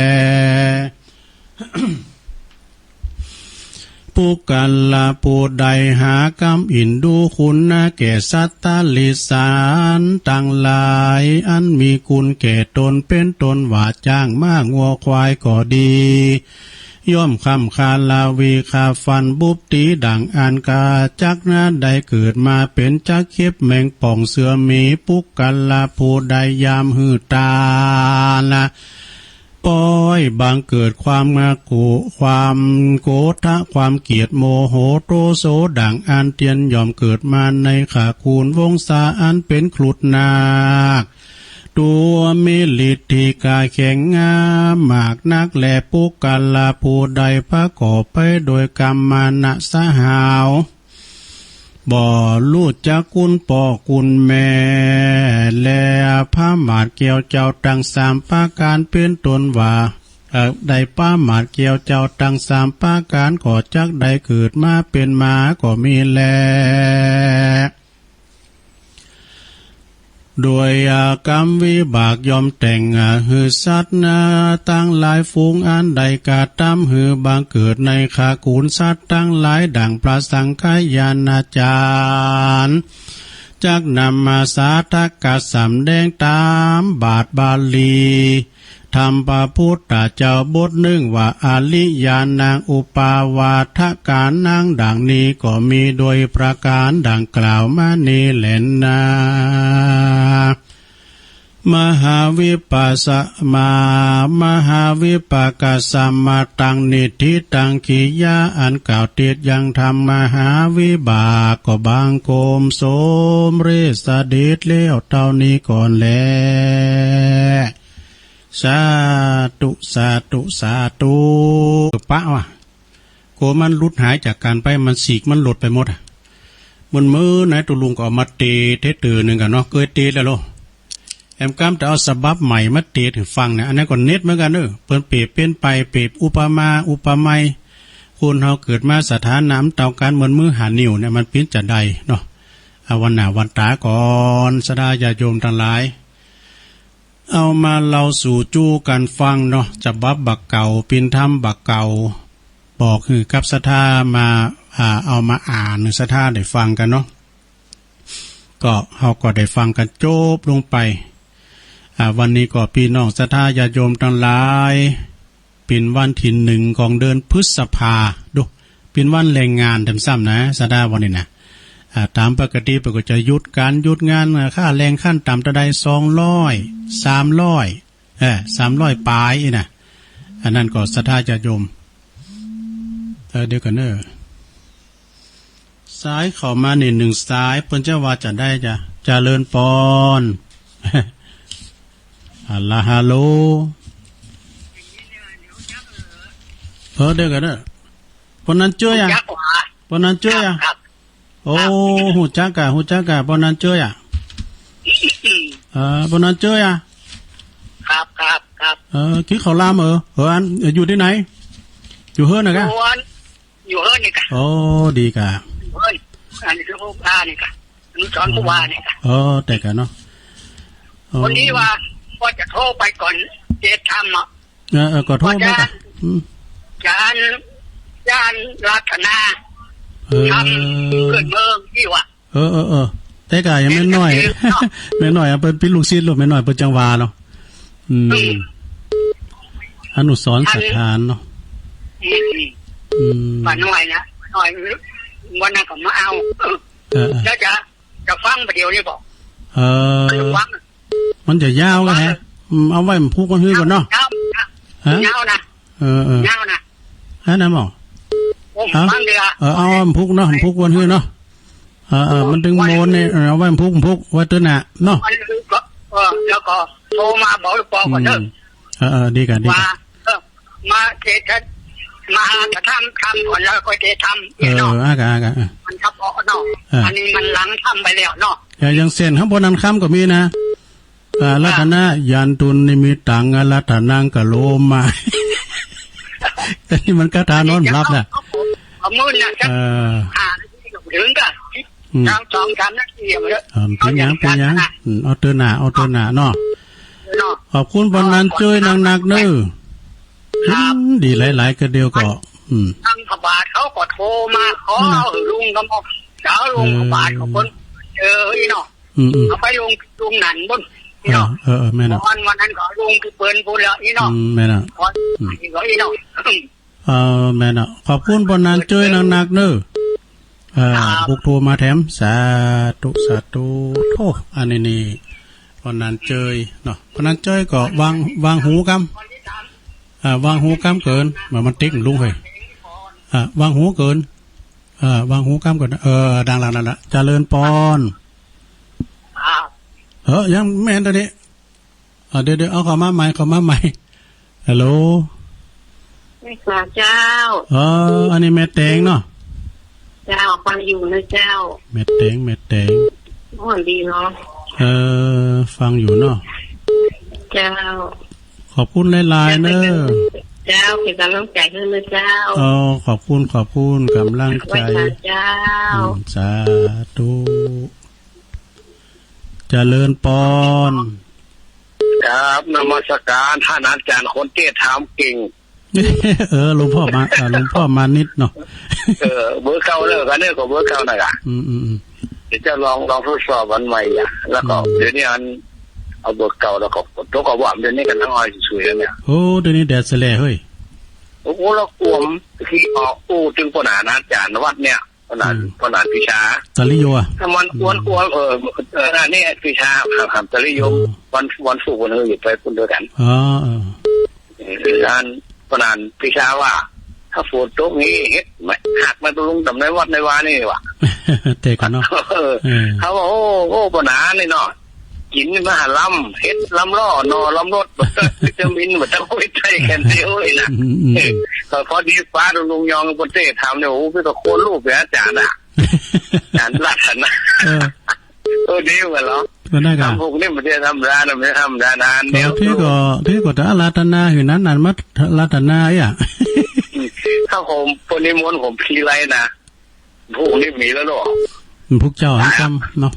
ปุกกัลละผู้ใดหากรรมอินดูคุณนะแก่สัตตลิสานต่างหลายอันมีคุณแก่ตนเป็นตนว่าจ้างมากงัวควายก็ดีย่อมคำคาลาวีคาฟันบุบตีดังอานกาจักนาใดเกิดมาเป็นจักเข็บแมงป่องเสือมีปุกกัลละผู้ใดยามหือตาละปล่อยบางเกิดความงาโกความโกทะความเกียดโมโหโตโสดังอันเตียนยอมเกิดมาในขาคูณวงศาอันเป็นครุฑนาคตัวมิลิติกาแข็งงามมากนักแลปุกกัลละผู้ใดประกอบไปโดยกรรมมานะสหาวบ่รู้จักคุณพ่อคุณแม่และพระหมาดเกี่ยวเจ้าตั้งสามประการเป็นตนว่าได้ป้าหมาดเกี่ยวเจ้าตั้งสามประการก่อจักได้เกิดมาเป็นมาก็มีแลโดยกรรมวิบากยอมแต่งหือสัตว์นาตั้งหลายฟูงอันใดกาตามหือบางเกิดในขากูลสัตว์ตั้งหลายดังพระสังฆยาณาจารย์จักนำมาสาธกะสำแดงตามบาทบาลีธรรมพระพุทธเจ้าบทหนึ่งว่าอาลิยานางอุปาวาทการนางดังนี้ก็มีโดยประการดังกล่าวมานี้แหละนามหาวิปัสสมามหาวิปากสัมมาตังนิธิตังขียาอันกล่าวเตียดยังทำมหาวิบากก็บางโกมโสมเรสเดชเลี้ยวเท่านี้ก่อนแลสาธุสาธุสาธุปะวะโกมันหลุดหายจากการไปมันสีกมันหลุดไปหมดมันมือไหนตุลุงก็มาเตะเทตื่นหนึ่งกันเนาะเคยเตะแล้วโลแอมกำแต่เอาสบับใหม่มาเตะถึงฟังเนี่ยอันนั้นก็เน็ตเหมือนกันเนอะเปิ้นเปรียบเป็นไปเปรียบอุปมาอุปไมยคนเฮาเกิดมาสถานะเต่าการเหมือนมือหานิ้วเนี่ยมันปิ้นจะใดเนาะเอาวันหน้าวันตาก่อนสดาญาโยมทั้งหลายเอามาเราสู่จู้กันฟังเนาะจะบักเก่าปินธรรมบักเก่าบอกคือกับศรัทธามาเอามาอ่านศรัทธาได้ฟังกันเนาะก็เฮาก็ได้ฟังกันจบลงไปวันนี้ก็พี่น้องศรัทธาญาโยมทั้งหลายเป็นวันที่หนึ่งของเดือนพฤษภาดูเป็นวันแรงงานซ้ำๆนะศรัทธาวันนี้นะตามปกติก็จะหยุดงานค่าแรงขั้นต่ำตะได200 300ปลายนะอันนั้นก็ศรัทธาญาโยมเดี๋ยวกันเนอะซ้ายเข้ามานี่หนึ่งซ้ายเพิ่นจะว่าจะได้จะเจริญปอนอัลลาฮัลโหลเดี๋ยวกันเนอะปนนั้นเจอยังปนนั้นเจอยังโอ้หูจักกะปนนั้นเจอยังปนนั้นเจอยังครับคิดเขาลามอันอยู่ที่ไหนอยู่เฮือนนะกะอยู่เฮือนนี่กะโอ้ดีกะเฮ้ยอันนี้คือผู้ว่านี่กะนี่สอนผู้ว่านี่กะแต่กันเนาะวันนี้ว่าจะโทรไปก่อนเจธรรมก็โทรไปกันจานรัตนาทำเกิดเมืองที่ว่าแต่กะยังไม่น้อยไม่น้อยเป็นพี่ลูกศิษย์ลูกไม่น้อยเป็นจังหวาเนาะอนุสรณ์สถานเนาะป่านหน่อยนะหน่อยวันนั้นก็มาเอาแล้วจะฟังประเดี๋ยวนี้บอกมันจะยาวก็ฮะเอาไว้มันพูกกันฮื้อก่อนเนาะยาวนะยาวนะฮะนั่นบอกฟังเดียวเอามันพูกเนาะมันพูกกันฮื้อเนาะมันดึงโมนเนี่ยเอาไว้มันพูกไว้ตัวหน้าเนาะแล้วก็โทรมาบอกลูกปอก่อนเด้อดีกันมาเทศมาจะทำก่อนแล้วก็เทศทำเนาะมันทับออกเนาะอันนี้มันหลังทำไปแล้วเนาะยังเส้นข้างบนนั้นค้ำก็มีนะ รัตนะยันตุนนิมิตังรัตนังกะโลมาแต่นี่มันก็ทานอนรับน่ะเอามือน่ะจะถึงกันสอง3 นาทีเลยเป็นยังเอาเตือนหน้าเนาะขอบคุณปนันช่วยหนักๆเน้อดีหลายๆก็เดียวก็ทางพบาทเขาก็โทรมาขอเอาลุงก็บอกเจ้าลุงพบาทเขาคนเนาะเอาไปลุงหนันบนเนาะแม่เนาะวันนั้นก็ลุงคือเปิ้นพูดแล้วเนาะแม่เนาะเนาะแม่เนาะขอบคุณปนันช่วยหนักๆเน้อบุกโทรมาแถมสาธุโทอันนี้ปนันเจยเนาะปนันเจยก็วางหูกำวางหูกำเกินมันติ๊กลุงเฮ้ยวางหูเกินวางหูกำเกินดังนั่นละเจริญปอนยังแม่นตัวนี้เดี๋ยวเอาเข้ามาใหม่ฮัลโหลแม่สาวเจ้าอันนี้แม่แตงเนาะเจ้าฟังอยู่นะเจ้าแม่แตงอ๋อดีเนาะฟังอยู่เนาะเจ้าขอบคุณหลายๆเนอะเจ้าเป็นกำลังใจให้นะเจ้าขอบคุณกำลังใจเจ้าสาธุเจริญปอนครับนมัสการท่านอาจารย์คนเตี้ยถามเก่งหลวงพ่อมานิดเนาะเบอร์เก่าเลยกันเนี่ยก็เบอร์เก่าน่ะเดี๋ยวจะลองทดสอบวันใหม่อ่ะแล้วก็เดี๋ยวนี้เอาเบอร์เก่าแล้วก็ตัวก็ว่าเดี๋ยวนี้กันทั้งอ้อยสวยๆเนี่ยโอ้เดี๋ยวนี้แดดแสลเฮ้ยโอ้แล้วกวมที่ออกจึงปนาอาจารย์วัดเนี่ยปนาพิชาตริโยถ้ามันอ้วนนี่พิชาทำตริโยวันศุกร์วันอยู่ไปพุ่นด้วยกันร้านปนานพิชาว่าถ้าฝนตกนี้เฮ็ดหักมาตรงตำในวัดในวานี่ว่ะเตะกันเนาะเขาบอกโอ้ปนานี่เนาะกินมาลำเฮ็ดลำล่อนอลำรถวิตามินมันจะไม่ใช่แค่เดียวเลยนะพอดีฟ้าลุงยองประเทศทำเนี่ยโอ้พี่ตะโคนลูกเนี่ยอาจารย์อ่ะอาจารย์รัตนะดีกว่าเหรอทำพวกนี้มันจะทำร้านไม่ทำร้านนานเดียวที่ก็จะรัตนาอยู่นั้นมัดรัตนาอ่ะถ้าผมปนิมนต์ผมพีไรนะพวกนี้มีแล้วหรอพวกเจ้าหันจำเนาะ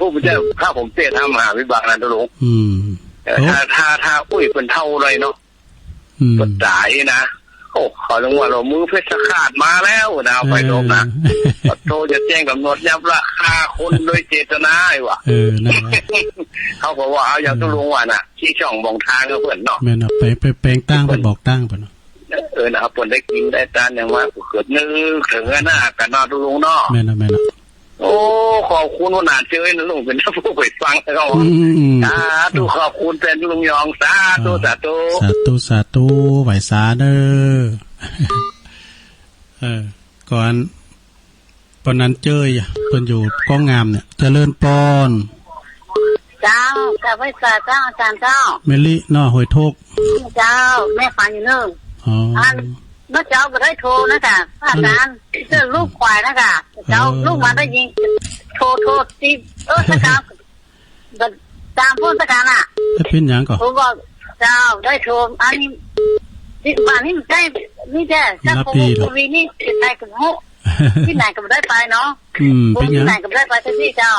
พวกเจ้าถ้าผมเตะทำมหาวิบากนันทลุงถ้าอุ้ยเป็นเท่าไรเนาะกดจ่ายนะโอ้ขอรางวัลเรามือเพชรขาดมาแล้วนะไปโดนนะโตจะแจ้งกำหนดยับราคาคนโดยเจตนาไอ้วะเขาบอกว่าเอาอย่างตุลุงว่าน่ะที่ช่องมองทางก็เพื่อนเนาะแม่น่ะไปแปลงตั้งไปบอกตั้งไปเนาะนะครับคนได้กินได้ทานอย่างว่าเกิดนึกถึงหน้ากันนอตุลุงเนาะแม่น่ะโอ้ขอบคุณว่าหนาเจอนะลุงเป็นผู้ไปฟังเขาดูขอบคุณเป็นลุงยองสาธุไหวสาเด้อก่อนปนนั้นเจยเพิ่นอยู่ก้องงามเนี่ยเจริญปอนเจ้าแต่ไหวสาเจ้าอาจารย์เจ้าเมลิเนาะหอยทกเจ้าแม่ฟังอยู่เนิ่งเมื่อเจ้าก็ได้โทรนะค่ะอาจารย์เจอลูกควายนะค่ะเจ้าลูกมาได้ยิงโทรที่สักการตามพูดสักการอ่ะเป็นอย่างก่อนผมบอกเจ้าได้โทรอันนี้บ้านนี้ได้นี่แค่ถ้าโควิดนี่ติดใจกับหูที่ไหนก็ได้ไปเนาะเป็นอย่างที่ไหนก็ได้ไปที่เจ้า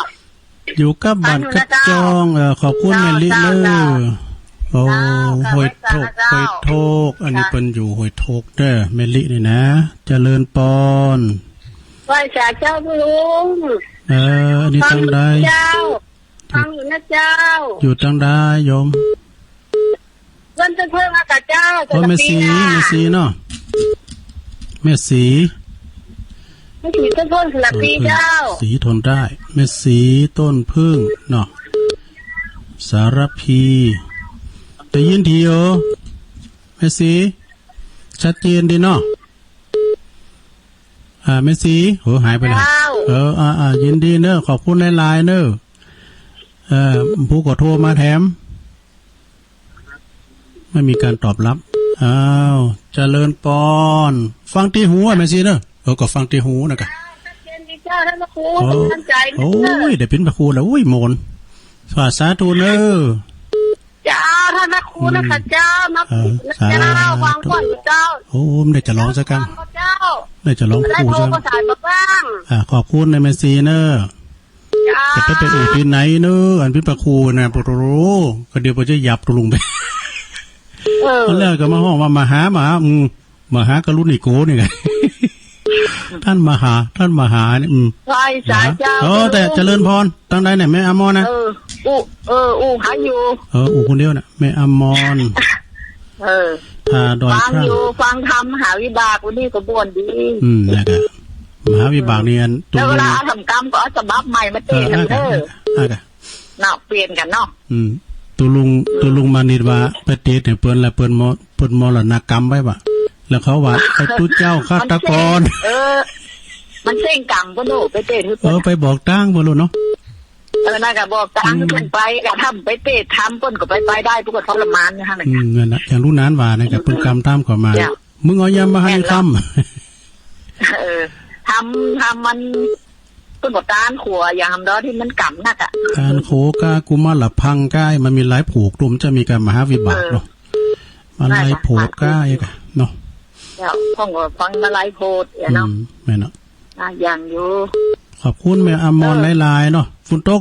อยู่กับบ้านกับจองขอบคุณแม่ลิเลยโอ้หอยโทกอันนี้เป็นอยู่หอยโทกเด้อเมลินี่นะเจริญปอนไหว้สาเจ้าลุงอันนี้ตั้งได้ฟังอยู่นะเจ้าอยู่ตั้งได้โยมวันจะเพิ่มมากับเจ้าแม่สีเนาะแม่สีต้นพึ่งสลับปีเจ้าสีทนได้แม่สีต้นพึ่งเนาะสารพีแต่ยินทีแม่สีชัดเจนดีเนาะแม่สีโหหายไปไหนยินดีเนอะขอบคุณหลายๆเนอะผู้ขอโทรมาแถมไม่มีการตอบรับเจริญปอนฟังที่หูแม่สีเนอะก็ฟังที่หูนะกะโอ้ยเดี๋ยวเป็นพระครูแล้วโอ้ยโมน สาธุเนอเจ้าท่านแม่ครูนะคะเจ้านักเจ้าวางก่อนเจ้าโอ้ไม่ได้จะร้องสักคำเจ้าได้จะร้องคู่จังขอบคุณในเมสซีเนอจะไปอู่ที่ไหนเนออันพี่ประครูนะปรก็เดี๋ยวจะหยับตุลุงไปตอนแรกก็มาห้องมาหากรุณิโกนี่ไงท่านมหาเนี่ยใช่สายเจ้าแต่เจริญพรตั้งใดเนี่ยแม่อมรนะหาอยู่อู่คนเดียวน่ะแม่อมรดอยฟังอยู่ฟังทำหาวิบากวันนี้ก็บ่นดีนะครับมหาวิบากเนี่ยแล้วเวลาทำกรรมก็เอาฉบับใหม่มาเตะกันเด้อเนาะเปลี่ยนกันเนาะตุลุงมานิดว่าไปเตะเนี่ยเปิ้นมรณกรรมไว้ป่ะแล้วเขาว่าไอ้ตุ้เจ้าฆาตกรมันเส้นกรรมก็โน่ไปเตะไปบอกตั้งบ่รู้เนาะน่าจะบอกตั้งเพิ่นไปก็ทำไปเตะทำเพิ่นก็ไปได้พวกก็ทรมานอยู่หั่นน่ะนั่นน่ะอย่างรู้นานว่านี่ก็เพิ่นกรรมตามเข้ามามึงเอายามมาให้คำทำมันเพิ่นบ่ตานขัวอย่างทำดอที่มันกรรมนักอ่ะตานโขกากุมารพังก้ายมันมีหลายผูกรวมจะมีการมหาวิบากเนาะมันหลายผูกก้ายกะเนาะแล้วพ่องก็ฟังมาหลายโพดเนาะแม่เนาะอย่างอยู่ขอบคุณแม่อมรหลายๆเนาะฝนตก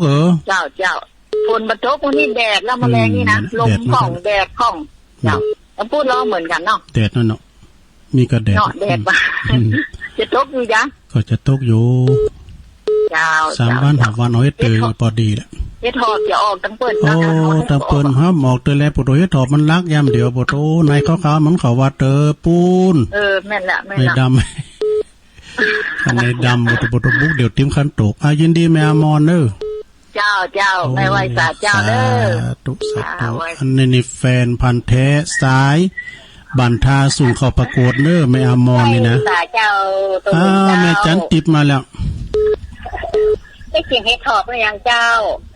เจ้าฝนบ่ตกวันนี้แดดแล้วแมลงนี่นะลมของแดดของเจ้าแล้วพูดร้องเหมือนกันเนาะแดดนั่นเนาะมีกระแดดแดดว่าจะตกอยู่จ้ะก็จะตกอยู่เจ้า3 วัน5 วันเอาให้ตื่นพอดีแหละเฮ็ดหอบจะออกตั้งเปิ้นตั้งเปิ้นครับออกเตอแล้วปุโตเฮ็ดหอบมันลักยามเดียวปุโตในขาวๆมันเขาว่าเตอปูนแม่นละในดำในดำปุโตบุกเดี๋ยวติ้มคันตกยินดีแม่อมรเด้อเจ้าไม่ไหวสาเจ้าเด้อตุสาธุอันนี้แฟนพันธุ์แท้สายบันทาส่งเข้าประกวดเด้อแม่อมรนี่นะสาเจ้าแม่จันติบมาแล้วได้กินเฮ็ดหอบหรือยังเจ้า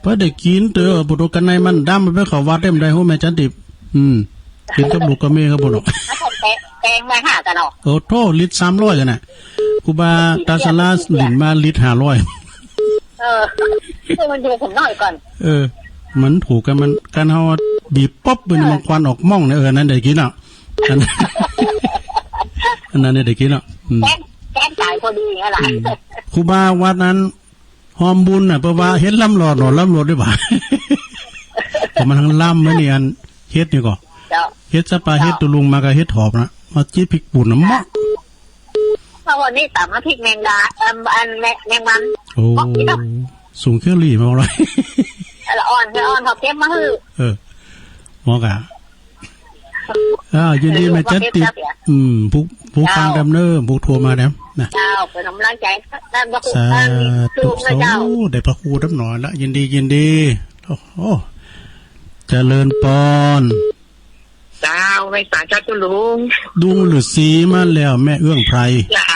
พอได้กินเด้อปุโตกันในมันดำไปเข้าวัดได้บ่ได้โหแม่จันติบกินกับลูกกับแม่ครับบ่เนาะแกงมาหากันเนาะโทลิตร300กันน่ะครูบาตาสลาหลินมาลิตร500มันดูผมหน่อยก่อนมันถูกกันมันกันเฮาบีบป๊อบเป็นมันควันออกม่องเนี่ยนั่นได้กินอ่ะอันนั้นได้กินอ่ะแกงจ่ายพอดีอะไรครูบาวัดนั้นหอมบุญน่ะเพราะว่าเฮ็ดล่ำหลอดด้วยบ่เพราะมันทั้งล่ำไม่นี่อันเฮ็ดนี่ก็เฮ็ดซะปลาเฮ็ดตุลุงมาก็เฮ็ดหอบนะมาจี้พริกป่นน้ำมะเพราะวันนี้ตำน้ำพริกแมงดาอันแมงมันโอ้สูงเครื่องรีมาอะไรอ่อนเขาเก็บมาฮือหมอกะยินดีแม่จันติผู้ฟังดำเนินผู้ทัวร์มาแล้วนะเจ้าเป็นกำลังใจด้านพระครูสาธุได้พระครูดับหน่อยละยินดีโอ้เจริญปอนเจ้าไปสารเจ้าตุลุงดุงหรือสีมาแล้วแม่เอื้องไพรเจ้า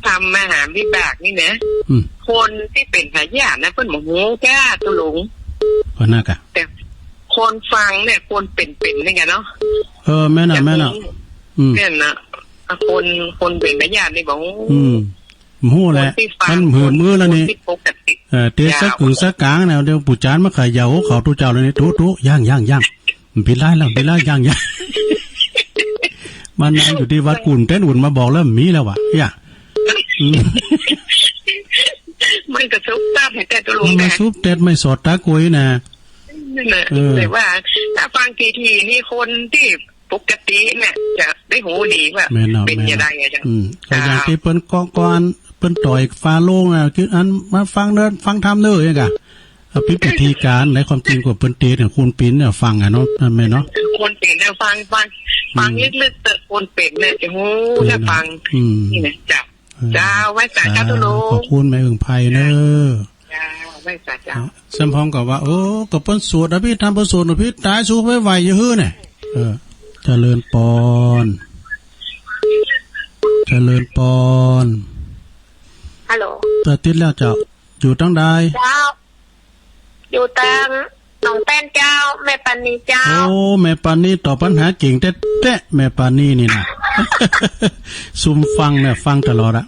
ทำมหาวิบากนี่นะคนที่เป็นพยานนะเพิ่นบอกโง่แก่ตุลุงก็น่ากะแต่คนฟังเนี่ยคนเป็นนี่ไงเนาะแม่น่ะเนี่ยนะคนเป็นพยานนี่บอกหู้แหละมันหืนมือแล้วนี่เตะสักกึ่งสักกลางแนวเดี๋ยวปู่จานมาขายยาวเขาตู้เจ้าเลยนี่ตู้ย่างผิดไล่แล้วย่างมันนั่งอยู่ที่วัดกุ่นเต้นอุ่นมาบอกแล้วมีแล้วว่ะย่ามันก็ซุปตาให้แต่ตัวลงนะซุปเต็ดไม่สดตากุยนะแต่ว่าถ้าฟังทีนี่คนที่ปกติเนี่ยจะได้หูดีว่าเป็นยังไงอาจารย์ก็อย่างที่เปิ้นก่อนเปิ้นต่อยฟ้าโล่งอ่ะคืออันมาฟังทำเด้อยังกะพิธีการในความจริงกว่าเปิ้นเตเนี่ยคุณปิ้นเนี่ยฟังอ่ะเนาะแม่เนาะคนเป็นเนี่ยฟังลึกๆแต่คนเป็นเนี่ยจะหูจะฟังนี่นะจ้าไว้สาเจ้าตุลุงขอบคุณแม่อึ่งไผ่เด้อไว้สาเจ้าสัมพองกับว่ากับเปิ้นสวดนะพี่ทำเปิ้นสวดนะพี่ตายสู้ไว้ไหวอยู่ฮื้อเนี่ยเจริญปอนฮัลโหลติดแล้วเจ้าอยู่ตั้งใดเจ้าอยู่ตั้งหนองแป้นเจ้าแม่ปานีเจ้าแม่ปานีตอบปัญหาเก่งแท้แม่ปานีนี่นะซุ่มฟังเนี่ยฟังตลอดอะ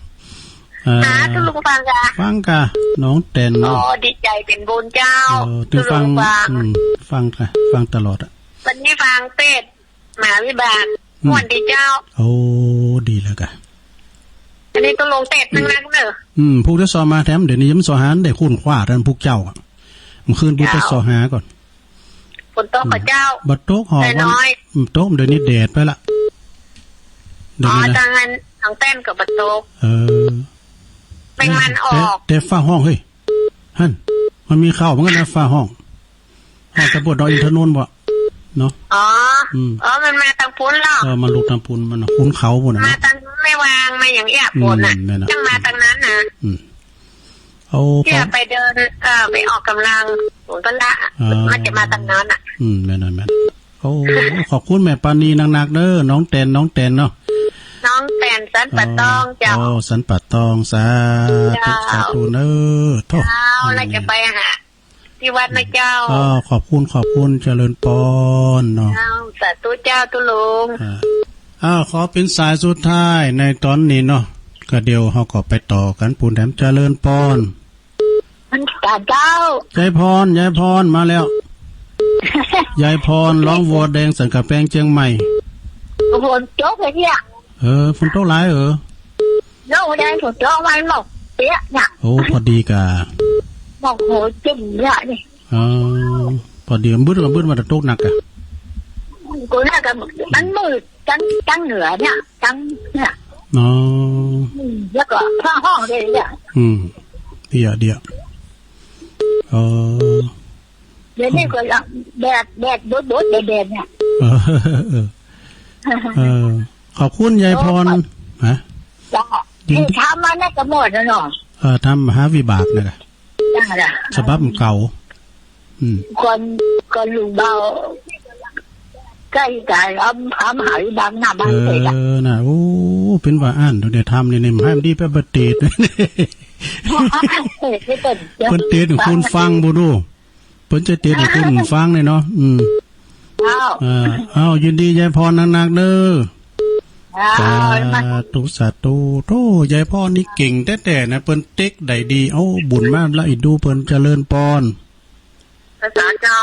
ทุลุงฟังกะฟังกะน้องเต้นอ๋อดีใจเป็นบุญเจ้าถึงฟังฟังค่ะฟังตลอดอ่ะวันนี้ฟังเทศมหาวิบากม่วนดีเจ้าโอ้ดีแล้วกะอันนี้ต้องลงเทศนักๆเนอะผู้ที่สอมาแถมเดี๋ยวนี้ยิ้มสอหาได้คุ้นคว้าท่านพวกเจ้าอ่ะมันคืนผู้ที่สอหาก่อนฝนตกกับเจ้าบัดโต๊ะหอวันโต๊ะเดี๋ยวนี้แดดไปละอ๋อดังนั้นทั้งเต้นกับบัดโต๊ะเป็นมันออกแต่ฟ้าห้องเฮ้ยฮั่นมันมีข้าวมันก็นะฟ้าห้องตะบดดอยอินทนนท์บ่เนาะอ๋อมันมาทางพุ้นหรอมาลูกทางพุ้นมันพุ้นเขาพุ่นน่ะมาทางไม่วางมาอย่างเงี้ยพุ้นน่ะจังมาทางนั้นนะเอาเพื่อไปเดินไปออกกำลังฝนก็ละมันจะมาทางนั้นอ่ะแม่นโอ้ขอบคุณแม่ปานีนักๆเด้อน้องแตนเนาะน้องแตนสันปัดตองเจ้าสันปัดตองสาธุเด้อโทษเราจะไปหาที่วัดนะเจ้าขอบคุณเจริญปอนเนาะสาธุเจ้าตุลุงขอเป็นสายสุดท้ายในตอนนี้เนาะก็เดี๋ยวเฮาก็ไปต่อกันปูนแถมเจริญปอนมันตาเจ้ายายพรมาแล้วยายพรร้องวัวแดงสังกะแปงเชียงใหม่ฝนตกเลยเนี่ยฝนตกหลายโน้แดงฝนตกมันหมกเปี้ยเนี่ยโอ้พอดีกะหมกโหจุ่มเนี่ยนี่พอดีบึ้ดมาตกหนักอ่ะกูน่าจะตั้งมือตั้งเหนือเนี่ยตั้งเนี่ยแล้วก็ข้างห้องเลยเนี่ยเดี๋ยวเดี๋ยวนี้ก็แดดบดแดดเนี่ยขอบคุณยายพรฮะที่ทำมาเนี่ยก็หมดแล้วเนาะทำมหาวิบากเนี่ยฉบับเก่าคนลุงเบาใกล้ใจทำหายบางหน้าบ้านเลยน่ะโอ้เป็นว่าอ่านเดี๋ยวทำเนี่ยให้มันดีไปบัดเตดเพิ่นเตดคุณฟังบ่ดูเพิ่นจะเตดคุณฟังเลยเนาะยินดียายพรนักๆเด้อสาธุโธ่ยายพรนี่เก่งแต่นะเพิ่นเต็กได้ดีเอาบุญมากละอีดูเพิ่นเจริญปอนภาษาเจ้า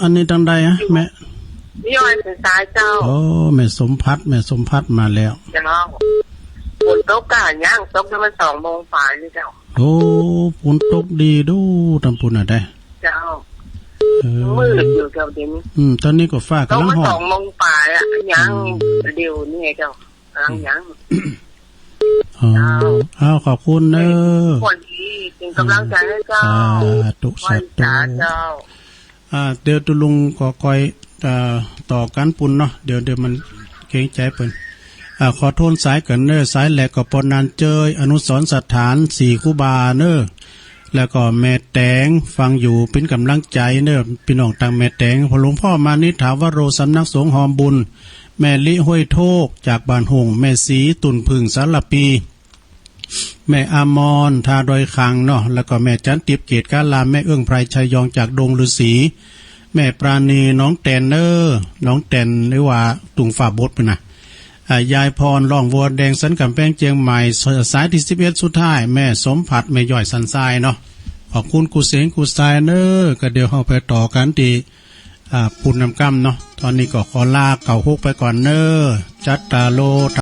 อันนี้ทางใดฮะแม่นี่อ้อยภาษาเจ้าแม่สมพัดมาแล้วเจ้าฝนตกกะย่างตกประมาณ2 โมงฝ่ายนี่เจ้าฝนตกดีดูตำปุ่นน่ะได้เจ้ามืดอยู่เจ้าเดี๋ยวนี้ตอนนี้ก็ฟ้ากำลังฮ้อน2 โมงฝ่ายอ่ะย่างเดี๋ยวนี่เจ้าย่างขอบคุณเด้อคนดีเป็นกำลังใจให้เจ้าสาธุเดี๋ยวตุลุงก็คอยต่อกันปุ่นเนาะเดี๋ยวมันเกรงใจเปิ้นขอโทษสายกันเนอสายแหลกก็ปนนานเจยอนุสรณ์สถาน4 คูบาเนอแล้วก็แม่แตงฟังอยู่เป็นกำลังใจเนอพี่น้องต่างแม่แตงพอหลวงพ่อมานิถาวโรสำนักสงฆ์หอมบุญแม่ลิห้วยโทกจากบ้านหงแม่สีตุ่นพึ่งสารปีแม่อามอนทาดอยคังเนาะแล้วก็แม่จันติบเกตกาลามแม่เอื้องไพรชัยยองจากดงฤาษีแม่ปราณีน้องแตนเนอน้องแตนหรือว่าตุงฝ่าบดไปนะยายพรร้องวัวแดงสันกำแพงเจียงใหม่สายที่11สุดท้ายแม่สมผัดแม่ย่อยสันทรายเนาะขอบคุณกูเสียงกูทรายเนอก็เดี๋ยวเฮาไปต่อกันที่ปุ่นน้ำกำเนาะตอนนี้ก็ขอลาเก่าฮกไปก่อนเนอจัตตาโล